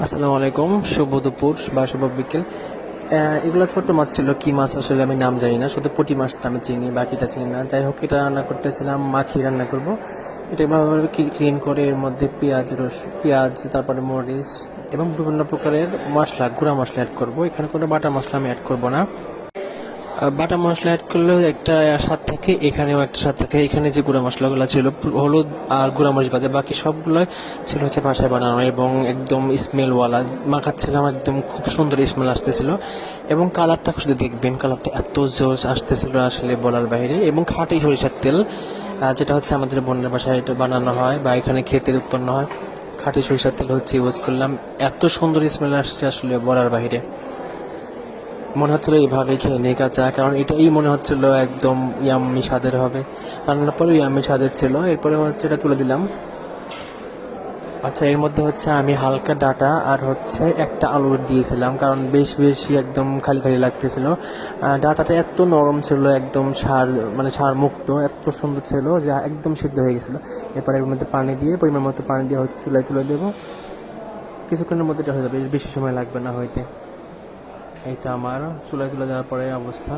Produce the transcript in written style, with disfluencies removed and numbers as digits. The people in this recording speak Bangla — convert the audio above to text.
আসসালামু আলাইকুম, শুভ দুপুর বা শুভ বিকেল। এগুলো ছোট মাছ ছিল, কি মাছ আসলে আমি নাম জানি না, শুধু পুঁটি মাছটা আমি চিনি, বাকিটা চিনি না। যাই হোক, এটা রান্না করতেছিলাম, মাখি রান্না করব। এটা ভালোভাবে ক্লিন করে এর মধ্যে পেঁয়াজ, তারপরে মরিচ এবং বিভিন্ন প্রকারের মশলা, গুঁড়া মশলা অ্যাড করব। এখানে কোনো বাটা মশলা আমি অ্যাড করব না। বাটা মশলা অ্যাড করলেও একটা স্বাদ থাকে, এখানেও একটা স্বাদ থাকে। এখানে যে গুঁড়া মশলাগুলো ছিল, হলুদ আর গুঁড়া মরিচ বাদে বাকি সবগুলো ছিল হচ্ছে বাসায় বানানো এবং একদম স্মেলওয়ালা। মাখাচ্ছিলাম, একদম খুব সুন্দর স্মেল আসতেছিল এবং কালারটা শুধু দেখবেন, কালারটা এত জোস আসতেছিল আসলে বলার বাইরে। এবং খাঁটি সরিষার তেল, যেটা হচ্ছে আমাদের বোনের বাসায় এটা বানানো হয় বা এখানে খেতে উৎপন্ন হয়, খাঁটি সরিষার তেল হচ্ছে ইউজ করলাম। এত সুন্দর স্মেল আসছে আসলে বলার বাইরে। মনে হচ্ছিল এইভাবে খেয়ে নিই কাঁচা, কারণ এটাই মনে হচ্ছিল একদম ইয়াম্মি স্বাদের হবে। রান্নার পরে ইয়াম্মি স্বাদের ছিল। এরপরে হচ্ছে এটা তুলে দিলাম। আচ্ছা, এর মধ্যে হচ্ছে আমি হালকা ডাটা আর হচ্ছে একটা আলু দিয়েছিলাম, কারণ বেশি একদম খালি খালি লাগতেছিল। ডাটাটা এত নরম ছিল, একদম সার মুক্ত, এত সুন্দর ছিল যে একদম সিদ্ধ হয়ে গেছিলো। এরপরে এর মধ্যে পানি দিয়ে, পরিমাণ মতো পানি দিয়ে হচ্ছে চুলায় তুলে দেবো। কিছুক্ষণের মধ্যে এটা হয়ে যাবে, বেশি সময় লাগবে না হইতে। এই তো আমার চুলায় তুলে দেওয়ার পরে অবস্থা।